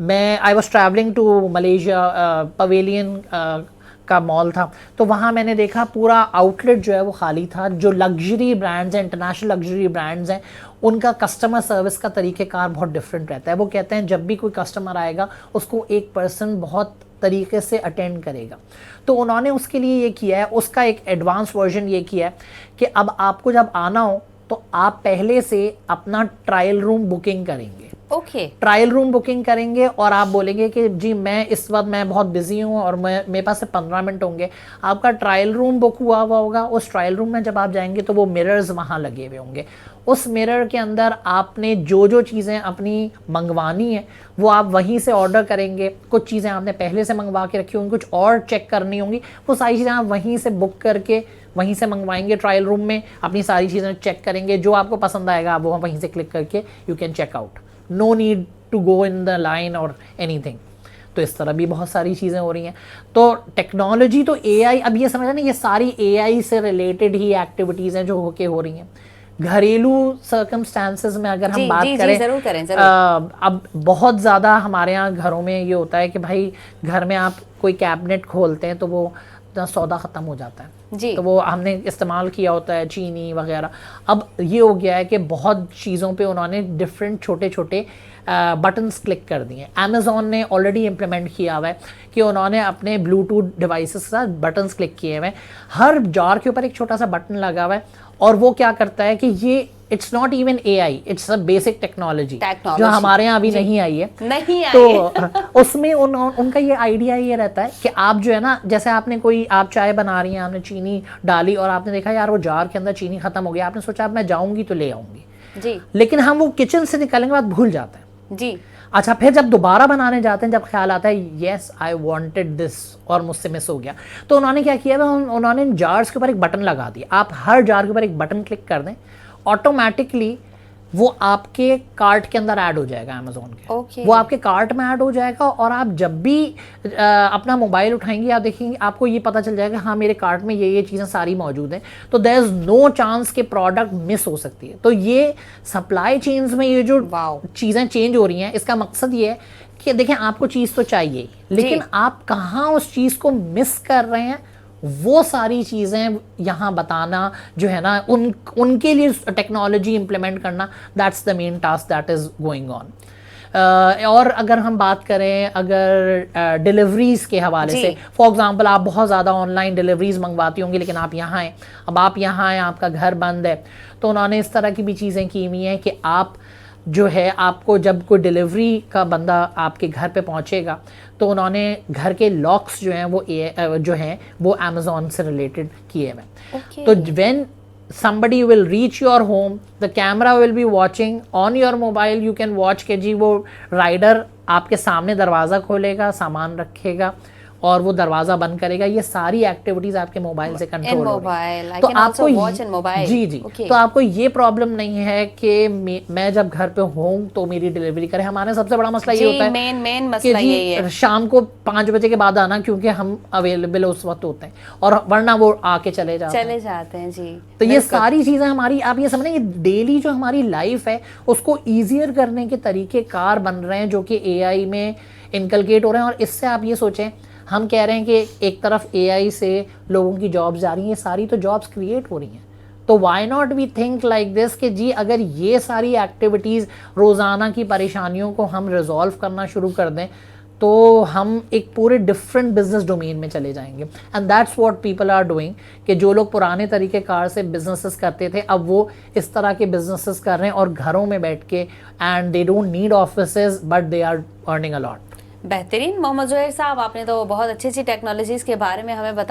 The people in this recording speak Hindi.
मैं I was travelling to Malaysia, Pavilion का मॉल था, तो वहाँ मैंने देखा पूरा आउटलेट जो है वो खाली था। जो लग्जरी ब्रांड्स हैं, इंटरनेशनल लग्जरी ब्रांड्स हैं, उनका कस्टमर सर्विस का तरीक़ेकार बहुत डिफरेंट रहता है। वो कहते हैं जब भी कोई कस्टमर आएगा उसको एक पर्सन बहुत तरीके से अटेंड करेगा। तो उन्होंने उसके लिए ये किया है, उसका एक एडवांस वर्जन ये किया है कि अब आपको जब आना हो तो आप पहले से अपना ट्रायल रूम बुकिंग करेंगे। ट्रायल रूम बुकिंग करेंगे और आप बोलेंगे कि जी मैं इस वक्त मैं बहुत बिजी हूँ और मेरे पास 15 मिनट होंगे। आपका ट्रायल रूम बुक हुआ होगा। उस ट्रायल रूम में जब आप जाएंगे तो वो मिरर्स वहाँ लगे हुए होंगे। उस मिरर के अंदर आपने जो जो चीज़ें अपनी मंगवानी है वो आप वहीं से ऑर्डर करेंगे। कुछ चीज़ें आपने पहले से मंगवा के रखी होंगी, कुछ और चेक करनी होंगी, वो सारी चीज़ें आप वहीं से बुक करके वहीं से मंगवाएंगे। ट्रायल रूम में अपनी सारी चीज़ें चेक करेंगे, जो आपको पसंद आएगा आप वो वहीं से क्लिक करके you can check out, no need to go in the line और एनीथिंग। तो इस तरह भी बहुत सारी चीज़ें हो रही हैं। तो टेक्नोलॉजी तो एआई, अब ये समझना ना, ये सारी एआई से रिलेटेड ही एक्टिविटीज़ हैं जो होके हो रही हैं। घरेलू सर्कमस्टांसेस में अगर हम बात करें, जरूर करें, जरूर। अब बहुत ज़्यादा हमारे यहाँ घरों में ये होता है कि भाई घर में आप कोई कैबिनेट खोलते हैं तो वो सौदा ख़त्म हो जाता है जी। तो वो हमने इस्तेमाल किया होता है चीनी वगैरह। अब ये हो गया है कि बहुत चीज़ों पे उन्होंने डिफरेंट छोटे छोटे बटन्स क्लिक कर दिए। अमेज़ॉन ने ऑलरेडी इम्प्लीमेंट किया हुआ है कि उन्होंने अपने ब्लूटूथ डिवाइसेस के साथ बटन्स क्लिक किए हुए हैं। हर जार के ऊपर एक छोटा सा बटन लगा हुआ है और वो क्या करता है कि ये it's not even AI, it's a basic technology जो हमारे यहाँ अभी नहीं आई है। तो उसमें उनका ये आइडिया ये रहता है कि आप जो है ना, जैसे आपने कोई आप चाय बना रही हैं, आपने चीनी डाली और आपने देखा यार वो जार के अंदर चीनी खत्म हो गया, आपने सोचा अब मैं जाऊंगी तो ले आऊंगी जी, लेकिन हम वो किचन से निकलने के बाद भूल जाते हैं जी। अच्छा, फिर जब दोबारा बनाने जाते हैं, जब ख्याल आता है येस आई वांटेड दिस और मुझसे मिस हो गया, तो उन्होंने क्या किया, उन्होंने इन जार्स के ऊपर एक बटन लगा दिया। आप हर जार के ऊपर एक बटन क्लिक कर दें, ऑटोमेटिकली वो आपके कार्ट के अंदर ऐड हो जाएगा अमेज़ॉन के। वो आपके कार्ट में ऐड हो जाएगा और आप जब भी अपना मोबाइल उठाएंगे आप देखेंगे, आपको ये पता चल जाएगा हाँ मेरे कार्ट में ये चीज़ें सारी मौजूद हैं। तो देयर इज़ नो चांस कि प्रोडक्ट मिस हो सकती है। तो ये सप्लाई चेन्स में ये जो चीज़ें चेंज हो रही हैं, इसका मकसद ये है कि देखें आपको चीज़ तो चाहिए, लेकिन आप कहाँ उस चीज़ को मिस कर रहे हैं, वो सारी चीज़ें यहाँ बताना जो है ना, उनके लिए टेक्नोलॉजी इम्प्लीमेंट करना, that's the main task that is going on. और अगर हम बात करें अगर डिलीवरीज़ के हवाले से, फॉर एग्जांपल आप बहुत ज़्यादा ऑनलाइन डिलीवरीज़ मंगवाती होंगी, लेकिन आप यहाँ हैं, अब आप यहाँ हैं, आपका घर बंद है, तो उन्होंने इस तरह की भी चीज़ें की हुई हैं कि आप जो है आपको जब कोई डिलीवरी का बंदा आपके घर पे पहुंचेगा तो उन्होंने घर के लॉक्स जो हैं वो जो हैं वो अमेज़ॉन से रिलेटेड किए हुए। तो when somebody will reach your home, the camera will be watching on your mobile, you can watch के जी वो राइडर आपके सामने दरवाज़ा खोलेगा, सामान रखेगा और वो दरवाज़ा बंद करेगा। ये सारी एक्टिविटीज़ आपके मोबाइल से कंट्रोल हो रही है। तो आपको जी तो आपको ये प्रॉब्लम नहीं है कि मैं जब घर पे हूँ तो मेरी डिलीवरी करे। हमारे सबसे बड़ा मसला ये होता है मेन मसला यही है शाम को 5 बजे के बाद आना, क्योंकि हम अवेलेबल उस वक्त होते हैं और वरना वो आके चले जाते हैं जी। तो ये सारी चीज़ें हमारी, आप ये समझें, ये डेली जो हमारी लाइफ है उसको ईजियर करने के तरीके कार बन रहे हैं जो कि एआई में इनकलकेट हो रहे हैं। और इससे आप ये सोचें, हम कह रहे हैं कि एक तरफ एआई से लोगों की जॉब्स जा रही हैं, ये सारी तो जॉब्स क्रिएट हो रही हैं। तो why not we think like this कि जी अगर ये सारी एक्टिविटीज़, रोज़ाना की परेशानियों को हम रिजॉल्व करना शुरू कर दें तो हम एक पूरे डिफरेंट बिजनेस डोमेन में चले जाएंगे। And that's what people are doing कि जो लोग पुराने तरीके कार से बिजनेसेस करते थे अब वो इस तरह के बिजनेसेस कर रहे हैं और घरों में बैठ के, and they don't need offices but they are earning a lot. बेहतरीन मोहम्मद ज़ुहैर साहब, आपने तो बहुत अच्छी अच्छी टेक्नोलॉजीज़ के बारे में हमें बताया।